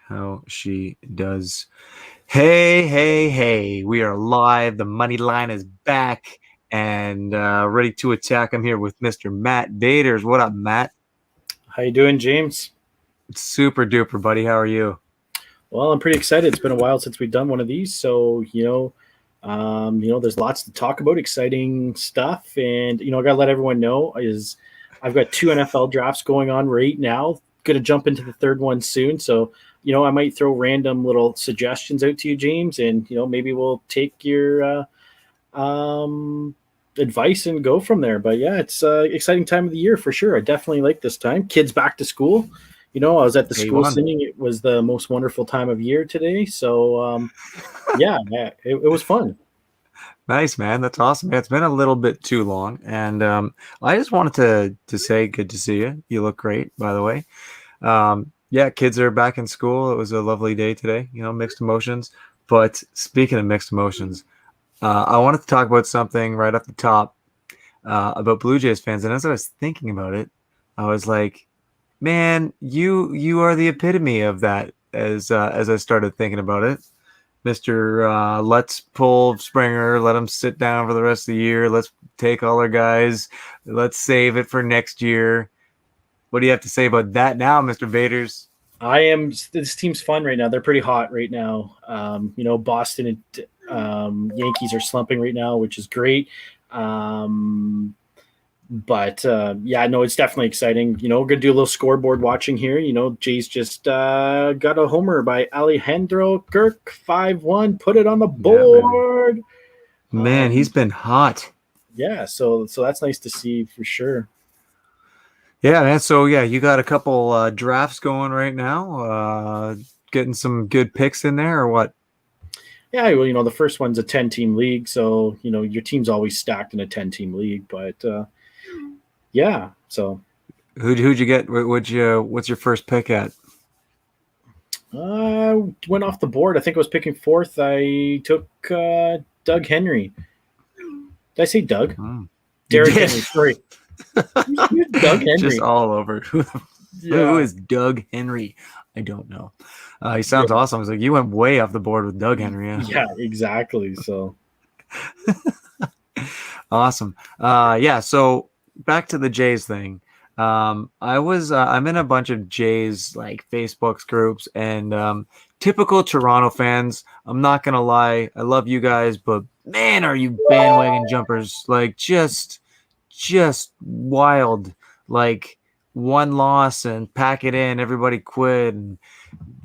how she does. Hey, hey, hey. We are live. The money line is back and ready to attack. I'm here with Mr. Matt Daters. What up, Matt? How you doing, James? Super duper, buddy. How are you? Well, I'm pretty excited. It's been a while since we've done one of these, so there's lots to talk about, exciting stuff, and I gotta let everyone know is I've got two NFL drafts going on right now. Gonna jump into the third one soon, so I might throw random little suggestions out to you, James, and maybe we'll take your advice and go from there. But yeah, it's exciting time of the year for sure. I definitely like this time. Kids back to school. I was at the Day school one. singing. It was the most wonderful time of year today. So yeah, it was fun. Nice, man. That's awesome. Yeah, it's been a little bit too long. And I just wanted to say good to see you. You look great, by the way. Yeah, kids are back in school. It was a lovely day today, mixed emotions. But speaking of mixed emotions, I wanted to talk about something right off the top about Blue Jays fans. And as I was thinking about it, I was like, man, you are the epitome of that. As I started thinking about it, Mister, let's pull Springer, let him sit down for the rest of the year. Let's take all our guys. Let's save it for next year. What do you have to say about that now, Mister Vaders? I am. This team's fun right now. They're pretty hot right now. Boston and Yankees are slumping right now, which is great. But yeah, no, it's definitely exciting. We're gonna do a little scoreboard watching here. Jays just got a homer by Alejandro Kirk, 5-1. Put it on the Yeah, baby. board. Man, he's Um, been hot. yeah, so that's nice to see for sure. Yeah, man. So yeah, you got a couple drafts going right now. Getting some good picks in there, or what? Yeah, well, the first one's a 10-team league, so your team's always stacked in a 10-team league. But yeah, so Who'd you get? What's your first pick at? went off the board. I think I was picking fourth. I took Doug Henry. Did I say Doug? Hmm. You Derrick did. Henry. Sorry. Who's Doug Just Henry? all over. Who Yeah. is Doug Henry? I don't know. He Yeah. sounds awesome. It's like you went way off the board with Doug Henry. Yeah. Yeah, exactly. So, Awesome. Yeah. So back to the Jays thing. I'm in a bunch of Jays like Facebook's groups and typical Toronto fans. I'm not gonna lie, I love you guys, but man, are you bandwagon jumpers? Like just wild. Like one loss and pack it in, everybody quit, and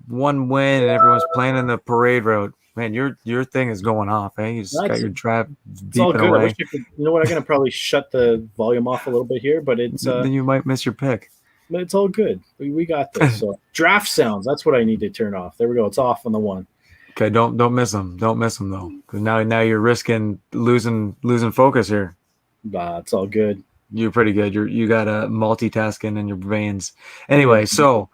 one win and everyone's playing in the parade route. Man, your thing is going off, eh? You just got that's your draft it's all beeping good. I wish away. I could. You know what? I'm gonna probably shut the volume off a little bit here, Then you might miss your pick. but it's all good. We got this. So draft sounds. That's what I need to turn off. There we go. It's off on the one. Okay, don't miss them. Don't miss them though, because now you're risking losing focus here. It's all good. You're pretty good. You got a multitasking in your veins. Anyway, so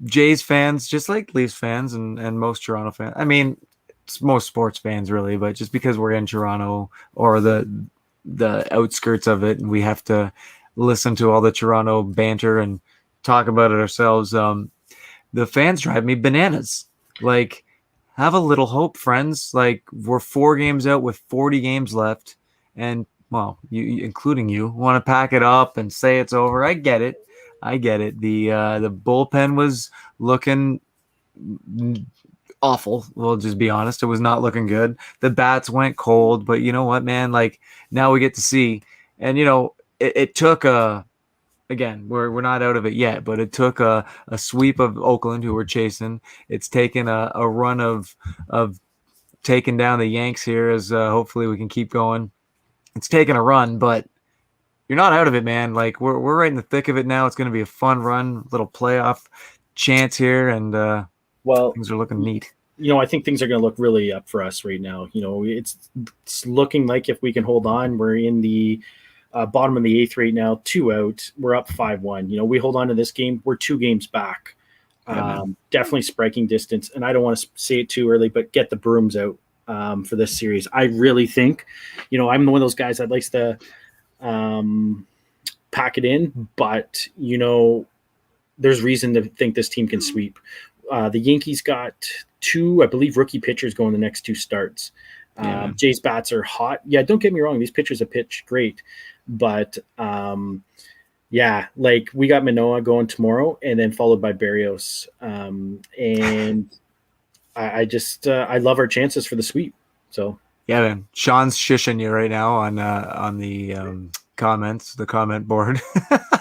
Jays fans, just like Leafs fans and most Toronto fans. I mean, it's most sports fans really, but just because we're in Toronto or the outskirts of it, and we have to listen to all the Toronto banter and talk about it ourselves. The fans drive me bananas. Like, have a little hope, friends. Like, we're 4 games out with 40 games left, and well, including you, want to pack it up and say it's over. I get it. I get it. The bullpen was looking awful. We'll just be honest. It was not looking good. The bats went cold, but you know what, man? Like now we get to see, and it took a. Again, we're not out of it yet, but it took a sweep of Oakland, who were chasing. It's taken a run of taking down the Yanks here, as hopefully we can keep going. It's taken a run, but you're not out of it, man. Like we're right in the thick of it now. It's going to be a fun run, little playoff chance here, and Well, things are looking neat. I think things are going to look really up for us right now. It's looking like if we can hold on, we're in the bottom of the eighth right now, 2 out. We're up 5-1. We hold on to this game. We're 2 games back. Yeah, man. Definitely striking distance. And I don't want to say it too early, but get the brooms out for this series. I really think, I'm one of those guys that likes to pack it in, but, there's reason to think this team can sweep. The Yankees got two, I believe, rookie pitchers going the next two starts. Yeah, man. Jay's bats are hot. Yeah, don't get me wrong; these pitchers have pitched great, but yeah, like we got Manoah going tomorrow, and then followed by Barrios, and I just I love our chances for the sweep. So Yeah, man. Sean's shishing you right now on the comments, the comment board.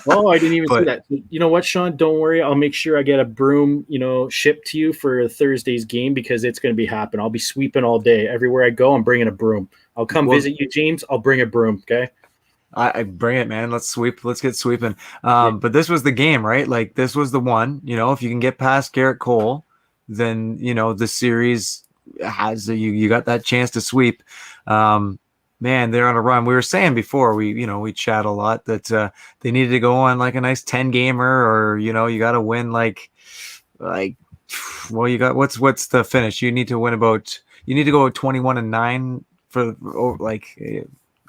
oh, I didn't even see But that. You know what, Sean? Don't worry. I'll make sure I get a broom, shipped to you for Thursday's game because it's going to be happening. I'll be sweeping all day. Everywhere I go, I'm bringing a broom. I'll come well, visit you, James. I'll bring a broom. Okay. I bring it, man. Let's sweep. Let's get sweeping. Yeah. But this was the game, right? Like this was the one. If you can get past Garrett Cole, then the series has you got that chance to sweep. Man, they're on a run. We were saying before we chat a lot that they needed to go on like a nice 10 gamer, or you got to win like well, you got what's the finish? You need to go 21-9 for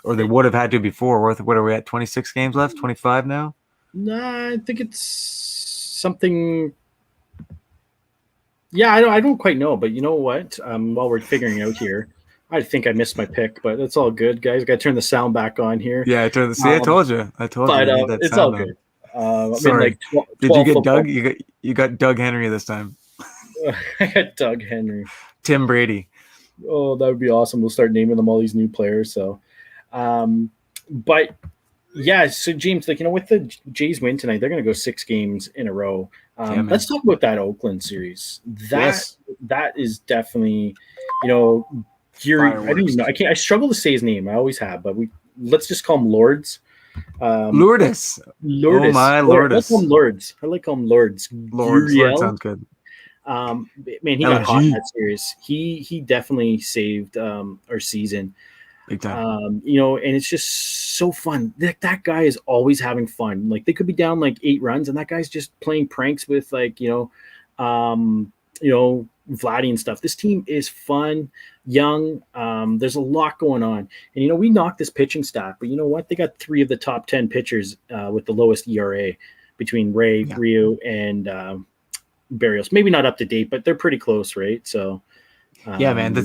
or they would have had to before. What are we at? 26 games left? 25 now? Nah, I think it's something. Yeah, I don't quite know, but you know what? While we're figuring out here, I think I missed my pick, but it's all good, guys. Got to turn the sound back on here. Yeah, I told you. But You need that it's all sound on. good. I'm in Sorry. like Did you 12 get football. Doug? You got Doug Henry this time. I got Doug Henry. Tim Brady. Oh, that would be awesome. We'll start naming them all these new players. So, but yeah, so James, with the Jays win tonight, they're going to go 6 games in a row. Yeah, man. Let's talk about that Oakland series. Yes. That is definitely, I don't even know. I struggle to say his name. I always have, but let's just call him Lords. Lourdes. Lourdes. Oh my Lourdes. Lourdes. I like him Lords. Lord sounds good. Man, he got hot in that series. He definitely saved our season. Big time. And it's just so fun. That guy is always having fun. Like they could be down like 8 runs, and that guy's just playing pranks with Vladdy and stuff. This team is fun, young. There's a lot going on, and we knocked this pitching staff, but you know what? They got 3 of the top 10 pitchers with the lowest ERA between Ray, Ryu, and Barrios. Maybe not up to date, but they're pretty close, right? So. Yeah, man,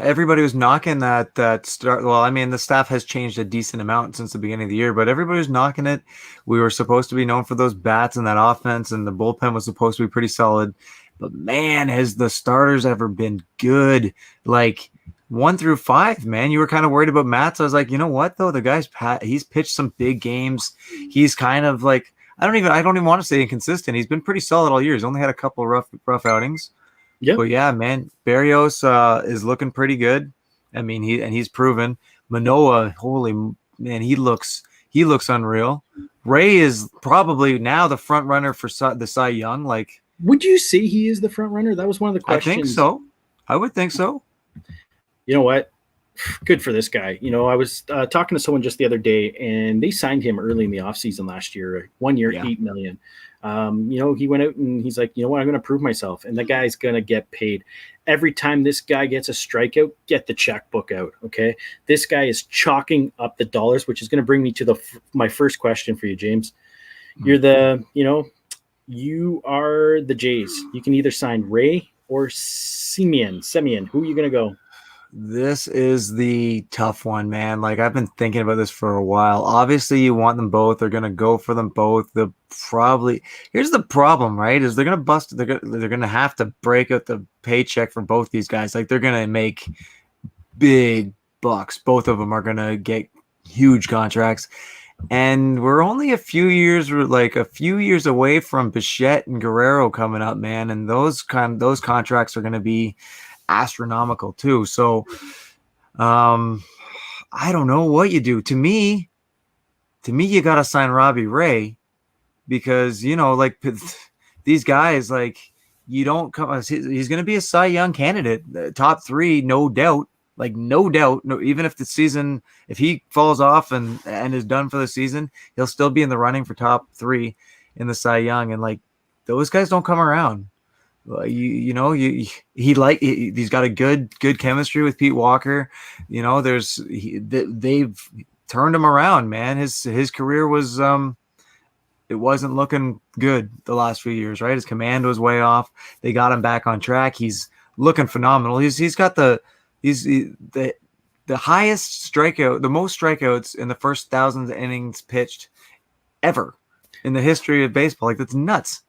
everybody was knocking that start. Well, I mean, the staff has changed a decent amount since the beginning of the year, but everybody was knocking it. We were supposed to be known for those bats and that offense, and the bullpen was supposed to be pretty solid. But man, has the starters ever been good? Like 1 through 5, man. You were kind of worried about Matz. I was like, you know what though? The guy's he's pitched some big games. He's kind of like I don't even want to say inconsistent. He's been pretty solid all year. He's only had a couple rough outings. Yeah. But yeah, man, Barrios is looking pretty good. I mean, he's proven. Manoah, holy man, he looks unreal. Ray is probably now the front runner for the Cy Young. Like, would you say he is the front runner? That was one of the questions. I think so. I would think so. You know what? Good for this guy. I was talking to someone just the other day, and they signed him early in the offseason last year, 1 year, $8 million. He went out and he's like, you know what, I'm going to prove myself. And the guy's going to get paid. Every time this guy gets a strikeout, get the checkbook out. Okay. This guy is chalking up the dollars, which is going to bring me to my first question for you, James. You're you are the Jays. You can either sign Ray or Semien. Who are you going to go? This is the tough one, man. Like I've been thinking about this for a while. Obviously, you want them both. They're gonna go for them both. Here's the problem, right? Is they're gonna bust. They're gonna have to break out the paycheck for both these guys. Like they're gonna make big bucks. Both of them are gonna get huge contracts, and we're only a few years away from Bichette and Guerrero coming up, man. And those contracts are gonna be astronomical too. So I don't know what you do. To me you got to sign Robbie Ray because these guys, like, you don't come, he's going to be a Cy Young candidate, top 3, no doubt. Like no doubt. No, even if if he falls off and is done for the season, he'll still be in the running for top 3 in the Cy Young. And like those guys don't come around. He's got a good chemistry with Pete Walker. They've turned him around, man. His career was it wasn't looking good the last few years, right? His command was way off. They got him back on track. He's looking phenomenal. He's got the highest strikeout, the most strikeouts in the first thousands of innings pitched ever in the history of baseball. Like that's nuts.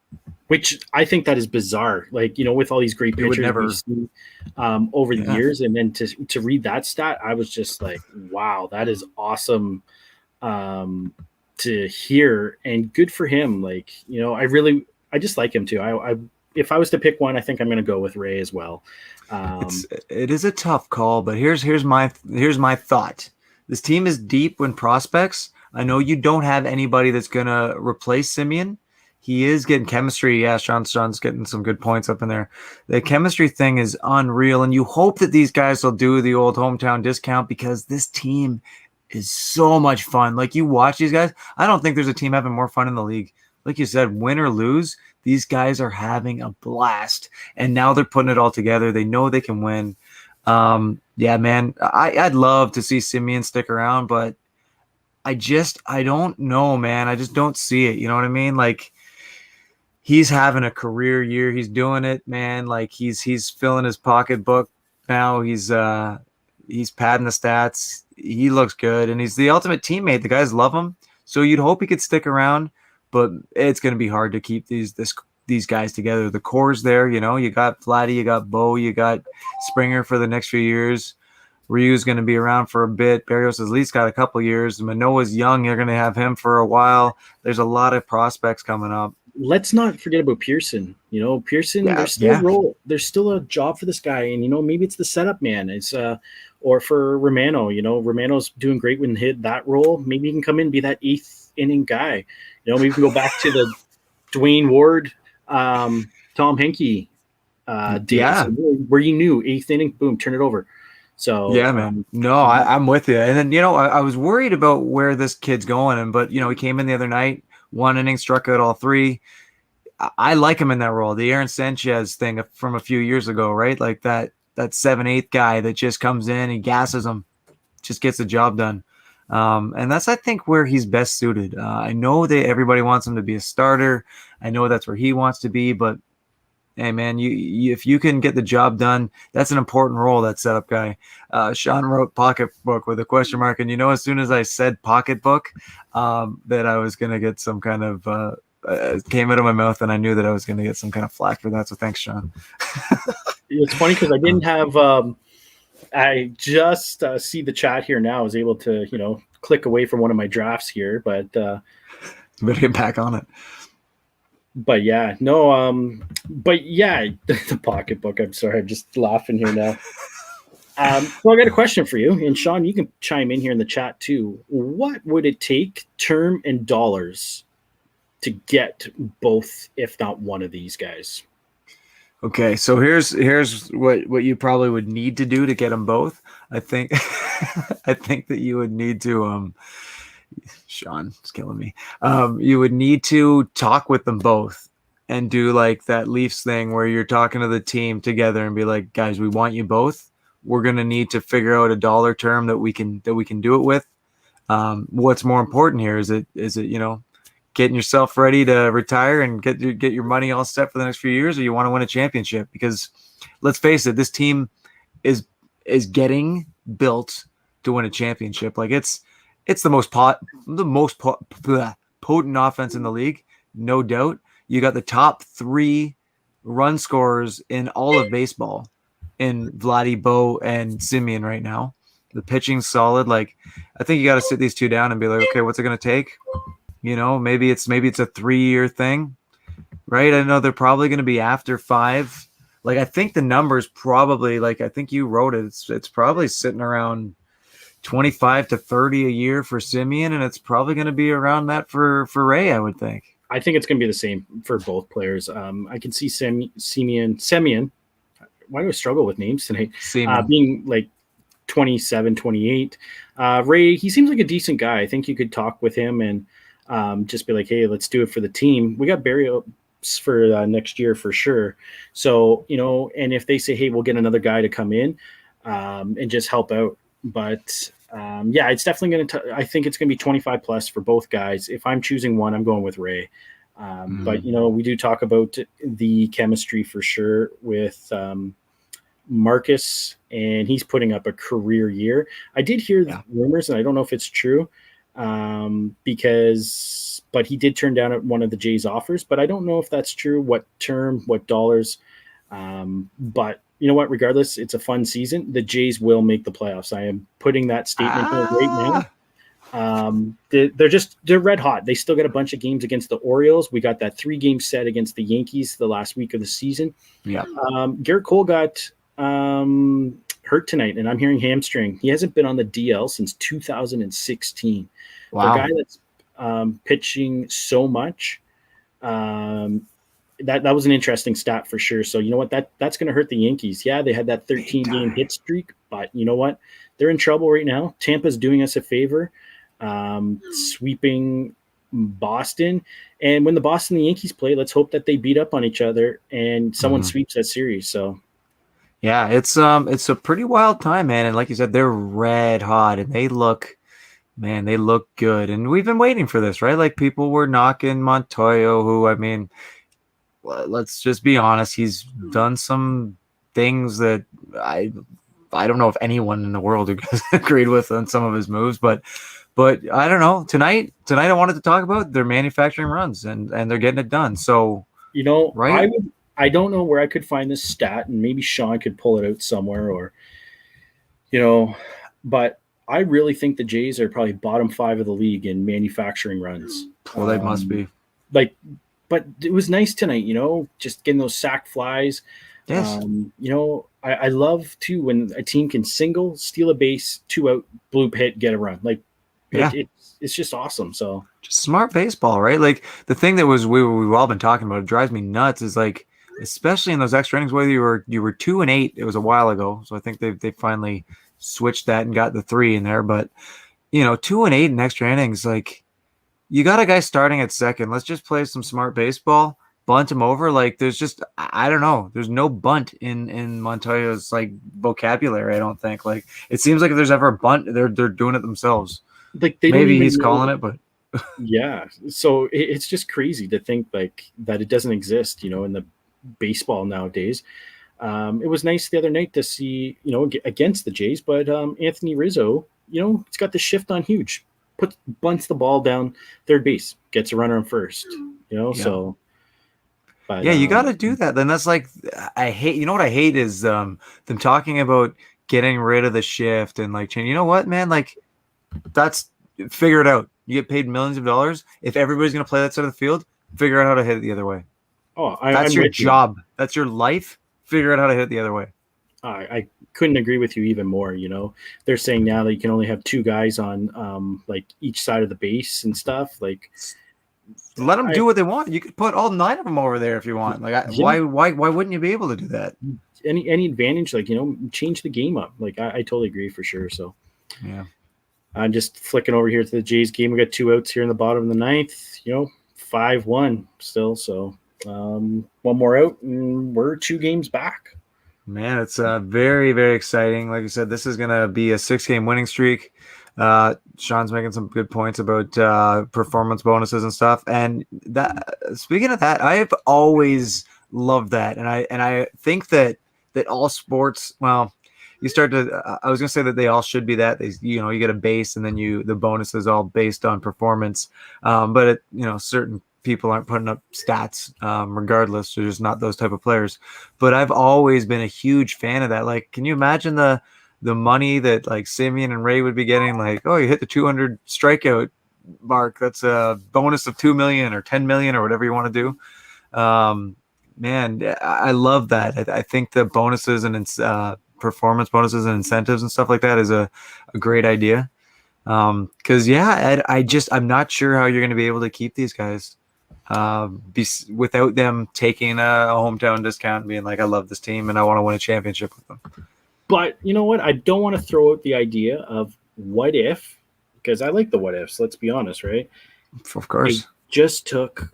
Which I think that is bizarre. Like, with all these great It would pitchers we've never. seen over the Yeah. years, and then to read that stat, I was just like, wow, that is awesome um, to hear, and good for him. Like, I just like him too. I if I was to pick one, I think I'm going to go with Ray as well. It is a tough call, but here's my thought. This team is deep when prospects. I know you don't have anybody that's gonna replace Simeon. He is getting chemistry. Yeah, Sean's getting some good points up in there. The chemistry thing is unreal, and you hope that these guys will do the old hometown discount because this team is so much fun. Like you watch these guys, I don't think there's a team having more fun in the league. Like you said, win or lose, these guys are having a blast, and now they're putting it all together. They know they can win. Yeah, man, I'd love to see Simeon stick around, but I don't know, man. I just don't see it. You know what I mean? Like he's having a career year. He's doing it, man. Like he's filling his pocketbook now. He's padding the stats. He looks good, and he's the ultimate teammate. The guys love him, so you'd hope he could stick around. But it's going to be hard to keep these guys together. The core's there, You got Vladdy, you got Bo, you got Springer for the next few years. Ryu's going to be around for a bit. Barrios has at least got a couple years. Manoa's young. You're going to have him for a while. There's a lot of prospects coming up. Let's not forget about Pearson. Pearson, Yeah, there's still a yeah. role. There's still a job for this guy. And, maybe it's the setup man. Or for Romano, Romano's doing great when he hit that role. Maybe he can come in and be that eighth inning guy. Maybe we can go back to the Dwayne Ward, Tom Henke days Yeah. where you knew eighth inning, boom, turn it over. So, Yeah, man. No, I'm with you. And then, I was worried about where this kid's going. But, he came in the other night, 1 inning, struck out all three. I like him in that role. The Aaron Sanchez thing from a few years ago, right? Like that 7/8 guy that just comes in and gasses him, just gets the job done. And that's, I think, where he's best suited. I know that everybody wants him to be a starter. I know that's where he wants to be, but hey, man, you if you can get the job done, that's an important role, that setup guy. Sean wrote pocketbook with a question mark, and as soon as I said pocketbook, that I was going to get some kind of came out of my mouth, and I knew that I was going to get some kind of flack for that. So thanks, Sean. it's funny because I didn't have. I just see the chat here now. I was able to, click away from one of my drafts here, but You better get back on it. but yeah, no, but yeah, the pocketbook. I'm sorry, I'm just laughing here now. So I got a question for you, and Sean, you can chime in here in the chat too. What would it take, term and dollars, to get both, if not one of these guys? Okay, so here's what you probably would need to do to get them both. I think I think that you would need to Sean is killing me. You would need to talk with them both and do like that Leafs thing where you're talking to the team together and be like, guys, we want you both. We're gonna need to figure out a dollar term that we can do it with. What's more important here is it getting yourself ready to retire and get your money all set for the next few years, or you want to win a championship? Because let's face it, this team is getting built to win a championship. Like it's the most potent offense in the league, no doubt. You got the top 3 run scorers in all of baseball in Vladdy, Bo, and Simeon right now. The pitching's solid. Like I think you got to sit these two down and be like, okay, what's it going to take? Maybe it's a 3-year thing, right? I know they're probably going to be after 5. Like I think the number's probably, like I think you wrote it. It's probably sitting around 25 to 30 a year for Simeon, and it's probably going to be around that for Ray, I would think. I think it's going to be the same for both players. I can see Simeon. Why do I struggle with names tonight? Being like 27, 28. Ray, he seems like a decent guy. I think you could talk with him and just be like, hey, let's do it for the team. We got Barrios for next year for sure. So, and if they say, hey, we'll get another guy to come in and just help out. But Yeah, it's definitely going to. I think it's going to be 25 plus for both guys. If I'm choosing one, I'm going with Ray. But Mm, we do talk about the chemistry for sure with Marcus, and he's putting up a career year. I did hear yeah. rumors, and I don't know if it's true, but he did turn down one of the Jays' offers. But I don't know if that's true. What term? What dollars? But you know what? Regardless, it's a fun season. The Jays will make the playoffs. I am putting that statement here right now. Ah, They're red hot. They still got a bunch of games against the Orioles. We got that 3-game set against the Yankees the last week of the season. yeah. Garrett Cole got hurt tonight, and I'm hearing hamstring. He hasn't been on the DL since 2016. For a guy Wow. that's pitching so much, um, that was an interesting stat for sure. So you know what, that's going to hurt the Yankees. Yeah, they had that Big 13-game time. hit streak, but you know what, they're in trouble right now. Tampa's doing us a favor, sweeping Boston. And when the Boston and the Yankees play, let's hope that they beat up on each other and someone Mhm. sweeps that series. So Yeah, it's a pretty wild time, man. And like you said, they're red hot and they look good. And we've been waiting for this, right? Like people were knocking Montoyo, who I mean, let's just be honest, he's done some things that I I don't know if anyone in the world who agreed with on some of his moves, but I don't know. Tonight I wanted to talk about their manufacturing runs and they're getting it done. So, right? I don't know where I could find this stat, and maybe Sean could pull it out somewhere, or you know, but I really think the Jays are probably bottom 5 of the league in manufacturing runs. Well, they must Um, be. like, but it was nice tonight, just getting those sack flies. Yes. I love too when a team can single, steal a base, 2 out, blue hit, get a run. Yeah. It's just awesome. So Just smart baseball, right? Like the thing that we've all been talking about, it drives me nuts is like especially in those extra innings, whether you were 2-8, it was a while ago. So I think they finally switched that and got the 3 in there. But 2-8 in extra innings, like you got a guy starting at second. Let's just play some smart baseball, bunt him over. Like there's just I don't know. There's no bunt in Montoya's like vocabulary. I don't think. Like it seems like if there's ever a bunt, they're doing it themselves. they don't Maybe even he's know. calling it, but Yeah. So it's just crazy to think like that it doesn't exist, in the baseball nowadays. It was nice the other night to see, against the Jays, but Anthony Rizzo, it's got the shift on huge, bunts the ball down third base, gets a runner on first, yeah. so, but Yeah, you got to do that. Then that's like I hate. You know what I hate is them talking about getting rid of the shift and like change. You know what, man? Like that's figure it out. You get paid millions of dollars. If everybody's gonna play that side of the field, figure out how to hit it the other way. That's I'm your with you. job. That's your life. Figure out how to hit it the other way. I couldn't agree with you even more. They're saying now that you can only have 2 guys on like each side of the base and stuff. Like, Let them I do what they want. You could put all 9 of them over there if you want. Like, yeah, why wouldn't you be able to do that? any advantage, like change the game up. Like I totally agree for sure. So Yeah. I'm just flicking over here to the Jays game. We got 2 outs here in the bottom of the ninth. 5-1 still. So one more out, and we're 2 games back. Man, it's very, very exciting. Like I said, this is going to be a 6-game winning streak. Sean's making some good points about performance bonuses and stuff. And that, speaking of that, I've always loved that, and I think that all sports, well, you start to. I was going to say that they all should be that. You get a base, and then the bonus is all based on performance. But certain people aren't putting up stats regardless. They're just not those type of players. But I've always been a huge fan of that. Like, can you imagine the money that like Simeon and Ray would be getting? Like, oh, you hit the 200 strikeout mark. That's a bonus of 2 million or 10 million or whatever you want to do. Man, I love that. I think the bonuses and performance bonuses and incentives and stuff like that is a great idea. Because I'm not sure how you're going to be able to keep these guys without them taking a hometown discount and being like, I love this team and I want to win a championship with them. But you know what? I don't want to throw out the idea of what if, because I like the what ifs. Let's be honest, right? Of They course. just took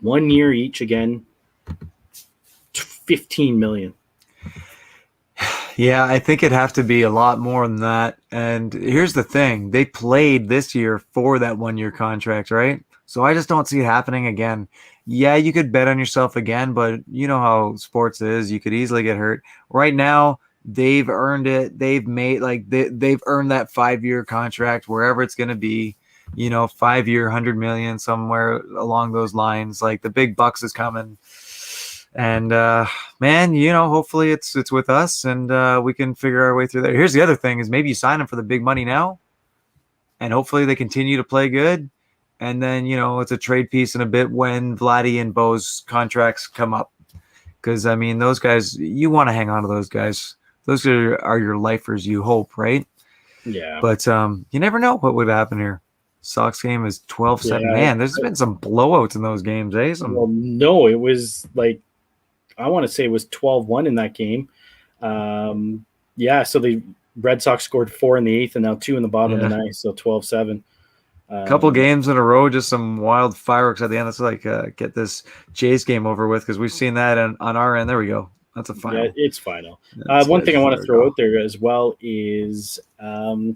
1 year each again, 15 million. Yeah, I think it'd have to be a lot more than that. And here's the thing, they played this year for that 1 year contract, right? So I just don't see it happening again. Yeah, you could bet on yourself again, but you know how sports is. You could easily get hurt. Right now, they've earned it. They've made like they've earned that 5 year contract wherever it's going to be. 5 year, 100 million somewhere along those lines. Like the big bucks is coming. And man, hopefully it's with us, and we can figure our way through there. Here's the other thing: is maybe you sign them for the big money now, and hopefully they continue to play good, and then it's a trade piece in a bit when Vladdy and Bo's contracts come up. Because I mean, those guys, you want to hang on to those guys. Those are your lifers. You hope, right? Yeah, But you never know what would happen here. Sox game is 12-7. yeah. Man, there's been some blowouts in those games, eh? Well, no, it was like I want to say it was 12-1 in that game. Yeah, so the Red Sox scored 4 in the eighth and now 2 in the bottom of the ninth, so 12-7. Couple games in a row, just some wild fireworks at the end. Let's get this Jays game over with, because we've seen that on our end. There we go. That's a final. Yeah, it's final. That's One good. thing I want to There we throw go. out there as well is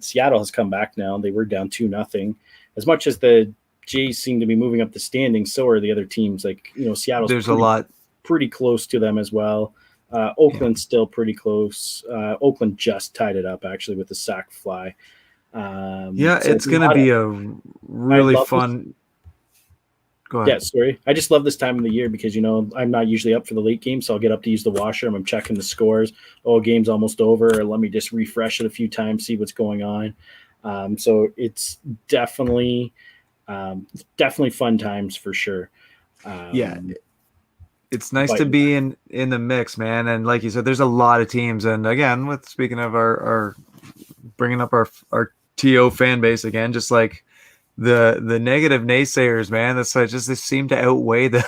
Seattle has come back now. They were down 2-0. As much as the Jays seem to be moving up the standings, so are the other teams. Like Seattle's There's a lot. pretty close to them as well. Oakland's still pretty close. Oakland just tied it up actually with the sac fly. Yeah, So it's gonna be a really love this. fun. Go Yeah, ahead. sorry. I just love this time of the year because I'm not usually up for the late game, so I'll get up to use the washroom. I'm checking the scores. Oh, game's almost over. Let me just refresh it a few times, see what's going on. So it's definitely fun times for sure. Yeah, it's nice But to be in the mix, man. And like you said, there's a lot of teams. And again, with speaking of our bringing up our TO fan base again, just like the negative naysayers, man. That's just they seem to outweigh the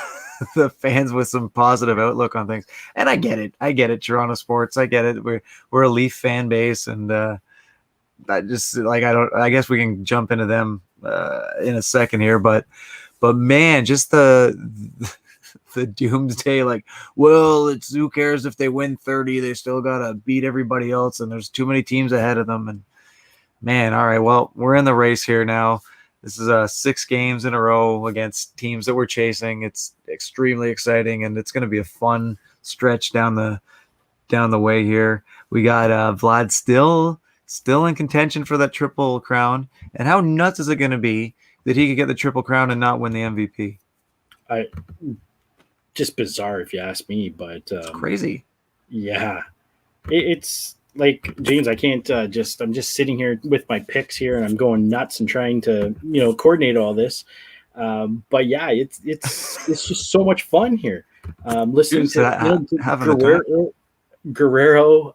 the fans with some positive outlook on things. And I get it. I get it. Toronto sports. I get it. We're a Leaf fan base, and I just like I guess we can jump into them in a second here, but man, just the doomsday, like, well, it's who cares if they win 30, they still gotta beat everybody else, and there's too many teams ahead of them. And man, all right, well, we're in the race here now. This is 6 games in a row against teams that we're chasing. It's extremely exciting, and it's going to be a fun stretch down the way here. We got Vlad still in contention for that triple crown. And how nuts is it going to be that he could get the triple crown and not win the MVP? just bizarre if you ask me. But It's crazy. yeah, it's like James. I can't I'm just sitting here with my picks here, and I'm going nuts and trying to coordinate all this. But yeah, it's just so much fun here. Listening to having a time. Guerrero.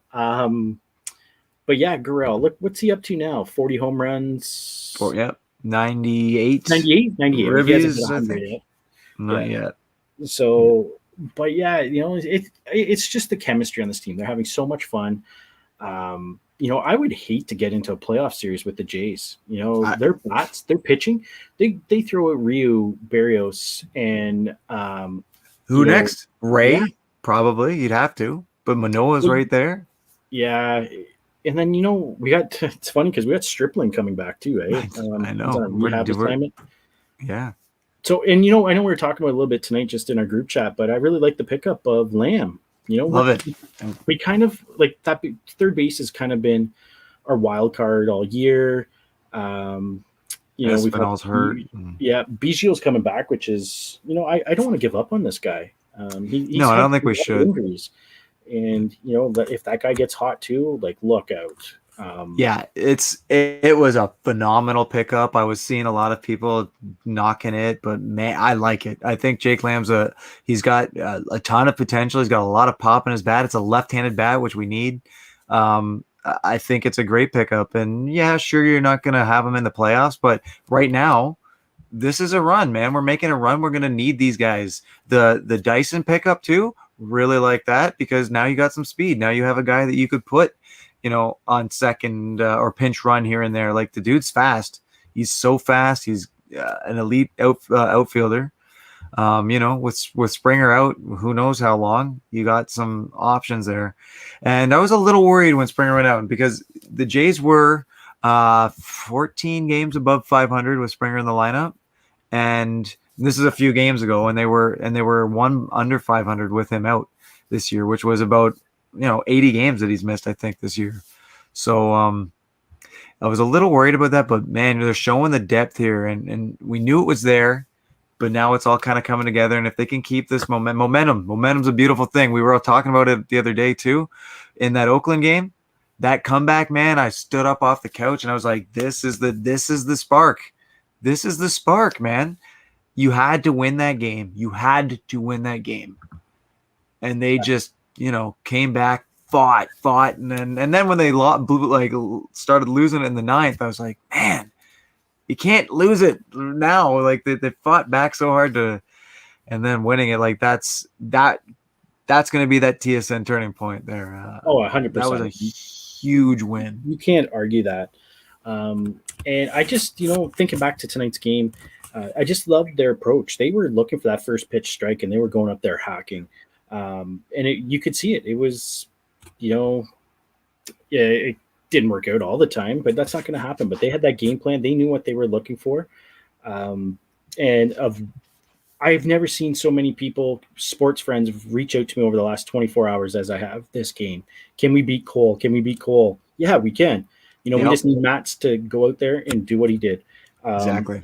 But yeah, Guerrero. Look, what's he up to now? 40 home runs. 98. 98. Reviews, I think. Not yet. So, but yeah, it's just the chemistry on this team. They're having so much fun. I would hate to get into a playoff series with the Jays. Their bats, their pitching, they throw at Ryu Barrios and who next? Ray, yeah. probably. You'd have to, but Manoah's right there. Yeah, and then we got. It's funny because we got Stripling coming back too, right? I know. Rehab assignment. Yeah. So, and I know we were talking about it a little bit tonight just in our group chat, but I really like the pickup of Lamb. Love it. We kind of like that. Third base has kind of been our wild card all year. Espinal's hurt. Yeah, Biggio's coming back, which is I don't want to give up on this guy. He's I don't think we should. Injuries. And if that guy gets hot too, like look out. Yeah, it was a phenomenal pickup. I was seeing a lot of people knocking it, but man, I like it. I think Jake Lamb's he's got a ton of potential. He's got a lot of pop in his bat. It's a left-handed bat, which we need. I think it's a great pickup, and yeah, sure, you're not going to have him in the playoffs, but right now, this is a run, man. We're making a run. We're going to need these guys. The Dyson pickup too, really like that, because now you got some speed. Now you have a guy that you could put on second or pinch run here and there. Like, the dude's fast. He's so fast. He's an elite outfielder. with Springer out, who knows how long, you got some options there. And I was a little worried when Springer went out because the Jays were 14 games above 500 with Springer in the lineup, and this is a few games ago, and they were one under 500 with him out this year, which was about 80 games that he's missed, I think, this year. So I was a little worried about that, but man, they're showing the depth here, and we knew it was there, but now it's all kind of coming together. And if they can keep this momentum's a beautiful thing. We were all talking about it the other day too, in that Oakland game, that comeback, man. I stood up off the couch and I was like, this is the spark. This is the spark, man. You had to win that game. You had to win that game. And they just, came back, fought, and then when they started losing it in the ninth, I was like, man, you can't lose it now. Like they fought back so hard and then winning it, like that's going to be that TSN turning point there. 100%. That was a huge win. You can't argue that. And I just, thinking back to tonight's game, I just loved their approach. They were looking for that first pitch strike, and they were going up there hacking. And you could see it. It was, yeah, it didn't work out all the time, but that's not going to happen. But they had that game plan. They knew what they were looking for. I've never seen so many people, sports friends, reach out to me over the last 24 hours as I have this game. Can we beat Cole? Can we beat Cole? Yeah, we can. We just need Matz to go out there and do what he did. Exactly.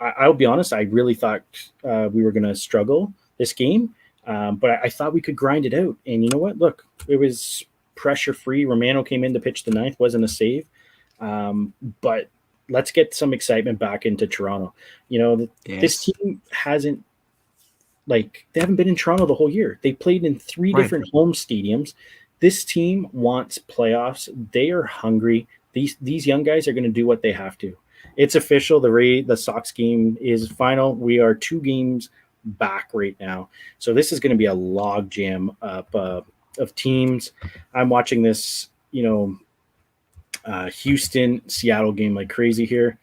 I'll be honest, I really thought we were going to struggle this game, but I thought we could grind it out. And you know what? Look, it was pressure-free. Romano came in to pitch the ninth, wasn't a save. But let's get some excitement back into Toronto. This team hasn't, they haven't been in Toronto the whole year. They played in three different home stadiums. This team wants playoffs. They are hungry. These young guys are going to do what they have to. It's official. The Sox game is final. We are 2 games back right now. So this is going to be a log jam of teams. I'm watching this, Houston, Seattle game like crazy here.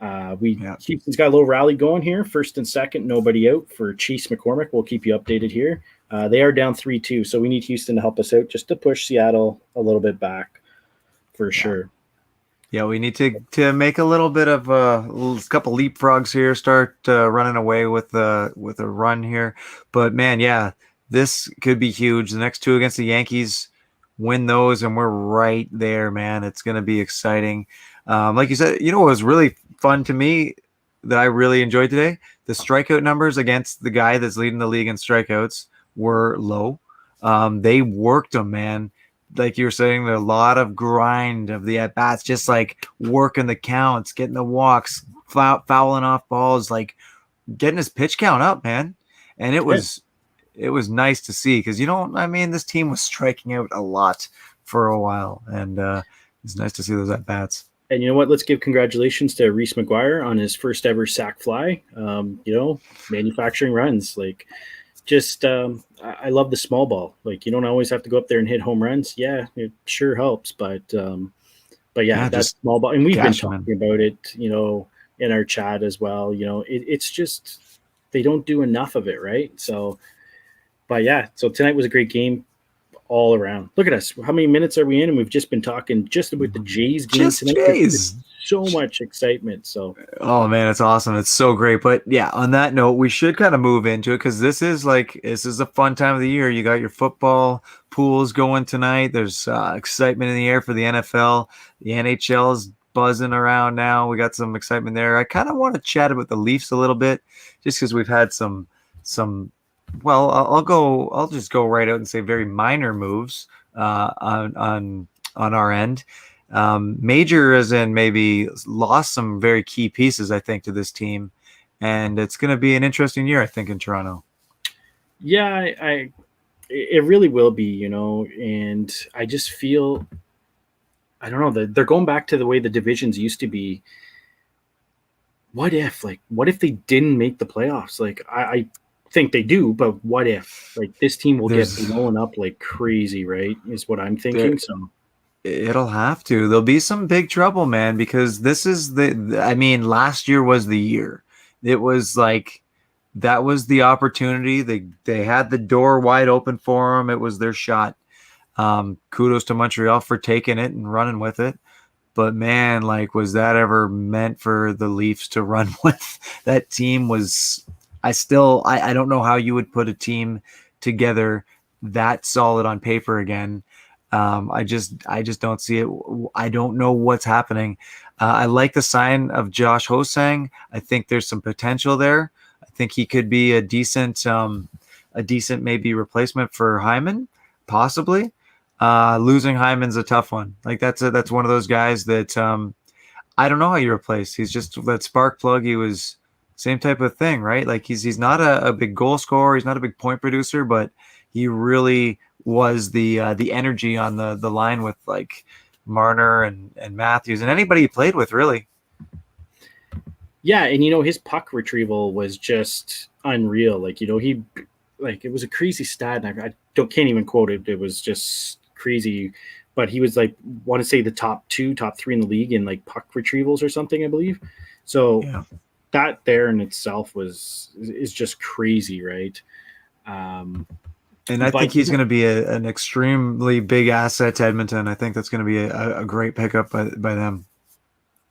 Houston's got a little rally going here. First and second, nobody out for Chase McCormick. We'll keep you updated here. They are down 3-2, so we need Houston to help us out just to push Seattle a little bit back for sure. Yeah, we need to make a little bit of a couple leapfrogs here, start running away with a run here. But man, yeah, this could be huge. The next 2 against the Yankees, win those, and we're right there, man. It's going to be exciting. Like you said, what was really fun to me that I really enjoyed today? The strikeout numbers against the guy that's leading the league in strikeouts were low. They worked them, man. Like you were saying, there's a lot of grind of the at-bats, just like working the counts, getting the walks, fouling off balls, like getting his pitch count up, man. And it was nice to see because, this team was striking out a lot for a while, and it's nice to see those at-bats. And you know what? Let's give congratulations to Reese McGuire on his first ever sac fly. Manufacturing runs. I love the small ball. You don't always have to go up there and hit home runs. Yeah, it sure helps. But that's small ball. And we've been talking about it, in our chat as well. It's just they don't do enough of it, right? So tonight was a great game all around. Look at us. How many minutes are we in? And we've just been talking just about the Jays game tonight. Jays. So much excitement. So, oh man, it's awesome. It's so great. But yeah, on that note, we should kind of move into it because this is a fun time of the year. You got your football pools going tonight. There's excitement in the air for the NFL. The NHL is buzzing around now. We got some excitement there. I kind of want to chat about the Leafs a little bit, just because we've had some. Well, I'll just go right out and say very minor moves on our end. Major as in maybe lost some very key pieces, I think, to this team, and it's going to be an interesting year, I think, in Toronto. Yeah, it really will be, and I just feel, I don't know, they're going back to the way the divisions used to be. What if they didn't make the playoffs? I think they do, but what if this team will get blown up like crazy, right? Is what I'm thinking. So it'll have to. There'll be some big trouble, man, because this is last year was the year. It was that was the opportunity. They had the door wide open for them. It was their shot. Kudos to Montreal for taking it and running with it. But man, like, was that ever meant for the Leafs to run with? That team was. I don't know how you would put a team together that solid on paper again. I just don't see it. I don't know what's happening. I like the sign of Josh Hosang. I think there's some potential there. I think he could be a decent maybe replacement for Hyman, possibly. Losing Hyman's a tough one. Like that's one of those guys that I don't know how you replace. He's just that spark plug. He was same type of thing, right? Like he's not a big goal scorer. He's not a big point producer, but he really was the energy on the line with like Marner and Matthews and anybody he played with, really. Yeah, and his puck retrieval was just unreal. Like he like it was a crazy stat, and can't even quote it. It was just crazy. But he was like, want to say the top 3 in the league in like puck retrievals or something, I believe. So Yeah. that there in itself is just crazy, right? And I think he's going to be an extremely big asset to Edmonton. I think that's going to be a great pickup by them.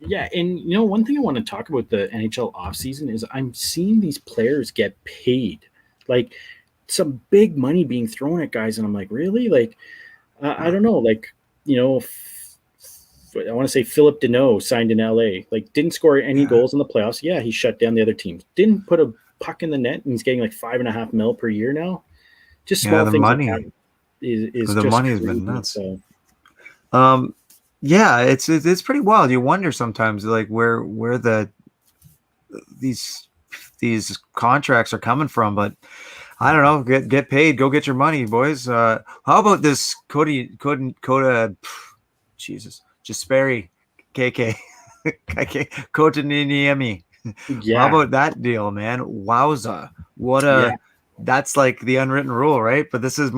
Yeah, and one thing I want to talk about the NHL offseason is I'm seeing these players get paid. Like some big money being thrown at guys, and I'm like, really? Like, I don't know. Like, I want to say Philip Deneau signed in LA. Like, didn't score any goals in the playoffs. Yeah, he shut down the other teams. Didn't put a puck in the net, and he's getting like $5.5 million per year now. Just small things like that is the just money has crazy. been nuts. So, yeah, it's pretty wild. You wonder sometimes like where these contracts are coming from, but I don't know. Get paid. Go get your money, boys. How about this Coda? Jesus, Jasperi, KK, Kotkaniemi. yeah. How about that deal, man? Wowza! That's like the unwritten rule, right? But this is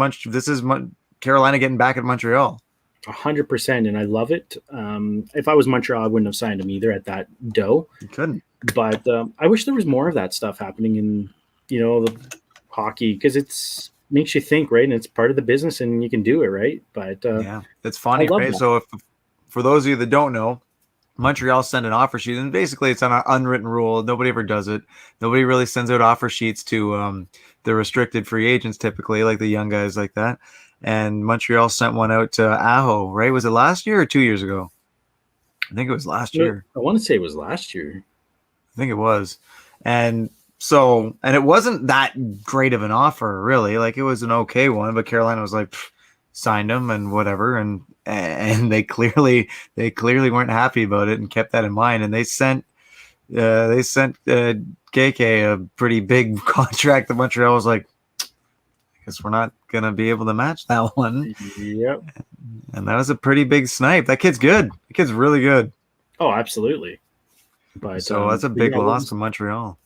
Carolina getting back at Montreal. 100%, and I love it. If I was Montreal, I wouldn't have signed him either at that dough. You couldn't. But I wish there was more of that stuff happening in the hockey, because it's makes you think, right? And it's part of the business, and you can do it, right? But yeah, it's funny, right? So if for those of you that don't know, Montreal sent an offer sheet, and basically it's an unwritten rule. Nobody ever does it. Nobody really sends out offer sheets to the restricted free agents, typically, like the young guys like that. And Montreal sent one out to Aho, right? Was it last year or 2 years ago? I think it was last year. I want to say it was last year. I think it was. And it wasn't that great of an offer, really. Like it was an okay one, but Carolina was like, signed him and whatever. And they clearly weren't happy about it and kept that in mind. And they sent KK a pretty big contract that Montreal was like, I guess we're not going to be able to match that one. Yep. And that was a pretty big snipe. That kid's good. The kid's really good. Oh, absolutely. But so that's a big loss to Montreal.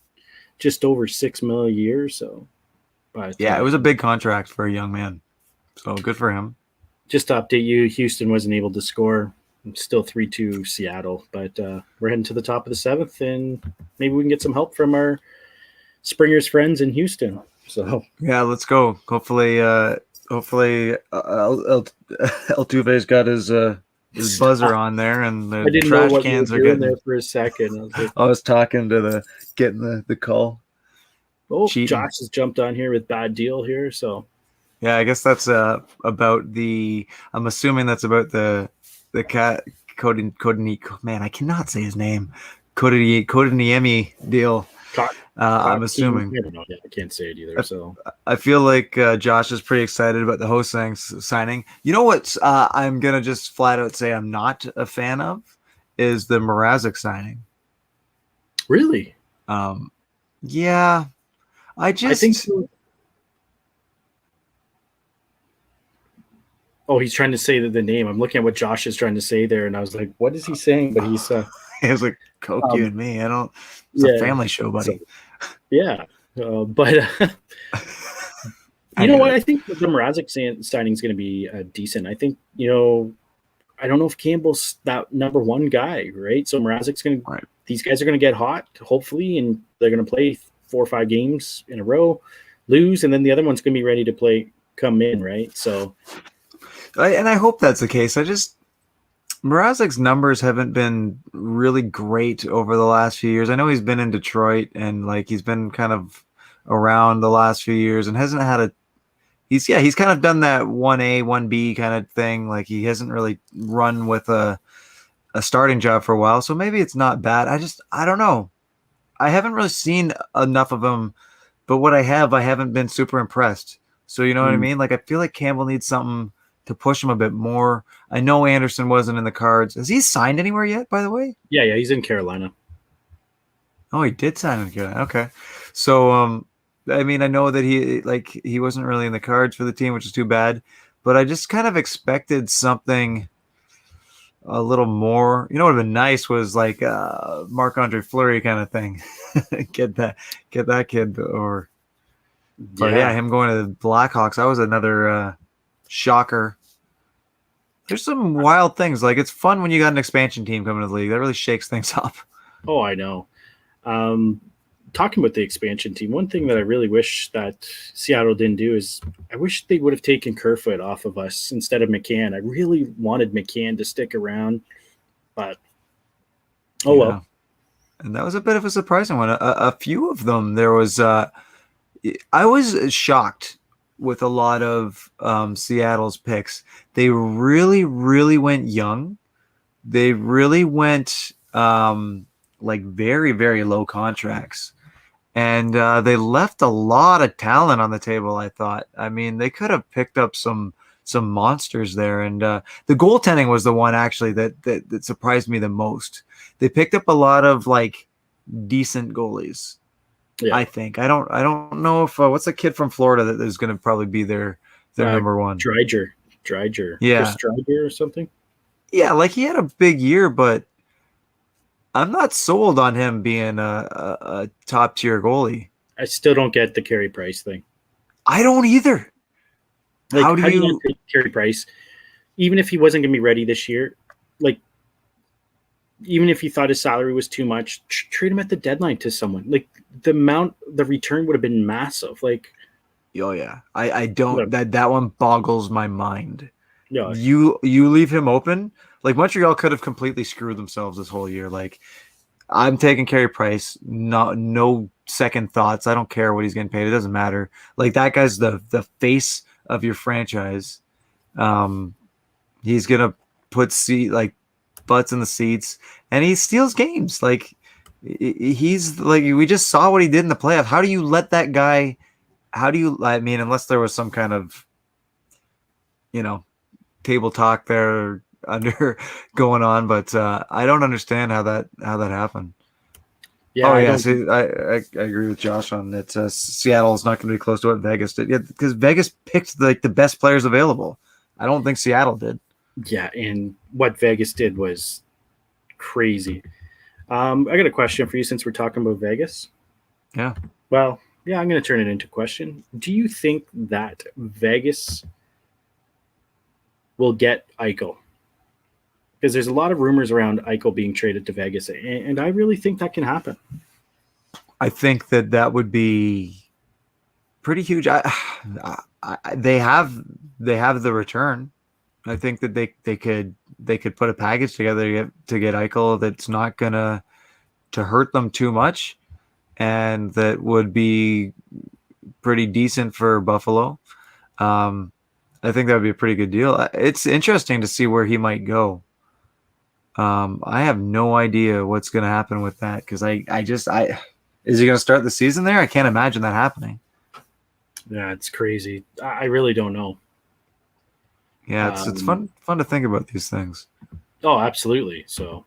Just over $6 million a year. So, but yeah, it was a big contract for a young man. So good for him. Just to update you, Houston wasn't able to score. Still 3-2 Seattle, but we're heading to the top of the 7th, and maybe we can get some help from our Springers friends in Houston. So yeah, let's go. Hopefully Altuve's got his buzzer on there, and the trash cans are getting there for a second. I was talking to getting the call. Oh, cheating. Josh has jumped on here with bad deal here. So yeah, I guess that's about the. I'm assuming that's about the cat Kodini. Man, I cannot say his name. Kodiniemi deal. I'm assuming. I don't know. Yeah, I can't say it either. So I feel like Josh is pretty excited about the Hosang signing. You know what? I'm gonna just flat out say I'm not a fan of is the Mrazek signing. Really? Yeah. I think so. Oh, he's trying to say the name. I'm looking at what Josh is trying to say there, and I was like, "What is he saying?" But he's he was like, "Coke, you and me." I don't. It's a family show, buddy. So, yeah, but you know what? I think the Mrazek signing is going to be decent. I think I don't know if Campbell's that number one guy, right? So Mrazek's going to. Right. These guys are going to get hot, hopefully, and they're going to play 4 or 5 games in a row, lose, and then the other one's going to be ready to play, come in, right? So, And I hope that's the case. Mrazek's numbers haven't been really great over the last few years. I know he's been in Detroit and like he's been kind of around the last few years and hasn't had a he's kind of done that 1A, 1B kind of thing. Like he hasn't really run with a starting job for a while. So maybe it's not bad. I don't know. I haven't really seen enough of him, but what I haven't been super impressed. So you know what I mm, mean? Like I feel like Campbell needs something to push him a bit more. I know Anderson wasn't in the cards. Has he signed anywhere yet, by the way? yeah, he's in Carolina. Oh, he did sign in Carolina. Okay. So I mean, I know that he wasn't really in the cards for the team, which is too bad. But I just kind of expected something a little more. You know what would have been nice was like Marc-Andre Fleury kind of thing. get that get that kid or but yeah, Yeah. him going to the Blackhawks, that was another shocker. There's some wild things. Like it's fun when you got an expansion team coming to the league. That really shakes things up. Oh, I know. Um, Talking about the expansion team, one thing that I really wish that Seattle didn't do is I wish they would have taken Kerfoot off of us instead of McCann. I really wanted McCann to stick around, but oh Yeah. well. And that was a bit of a surprising one. A few of them, there was. I was shocked with a lot of Seattle's picks. They really, really went young. They really went like very, very low contracts, and they left a lot of talent on the table. I thought. I mean, they could have picked up some monsters there, and the goaltending was the one actually that surprised me the most. They picked up a lot of like decent goalies. Yeah. I think I don't know if what's the kid from Florida that is going to probably be their Uh, number one. Chris Yeah, Dreiger or something. yeah, like he had a big year, but I'm not sold on him being a top tier goalie. I still don't get the Carey Price thing. I don't either. Like, How do how do you not you? take Carey Price, even if he wasn't going to be ready this year? Like, even if you thought his salary was too much, trade him at the deadline to someone. Like the return would have been massive. Like, Oh yeah, I don't look, that one boggles my mind. yeah, You leave him open. Like Montreal could have completely screwed themselves this whole year. Like I'm taking Carey Price. No second thoughts. I don't care what he's getting paid. It doesn't matter. Like that guy's the face of your franchise. Um, he's gonna put like butts in the seats, and he steals games. Like he's like we just saw what he did in the playoff. How do you let that guy? How do you? I mean, unless there was some kind of you know table talk there under going on, but I don't understand how that happened. yeah. Oh I yeah, don't. see, I agree with Josh on that. Seattle is not going to be close to what Vegas did. Yeah, because Vegas picked like the best players available. I don't think Seattle did. Yeah, and what Vegas did was crazy. I got a question for you since we're talking about Vegas. Yeah, Well, yeah, I'm going to turn it into a question. Do you think that Vegas will get Eichel? Because there's a lot of rumors around Eichel being traded to Vegas, and I really think that can happen. I think that would be pretty huge. They have the return. I think that they could put a package together to get Eichel that's not gonna to hurt them too much, and that would be pretty decent for Buffalo. Um, I think that would be a pretty good deal. It's interesting to see where he might go. I have no idea what's going to happen with that because I is he going to start the season there? I can't imagine that happening. Yeah, it's crazy. I really don't know. Yeah, it's Um, fun to think about these things. oh, absolutely. So,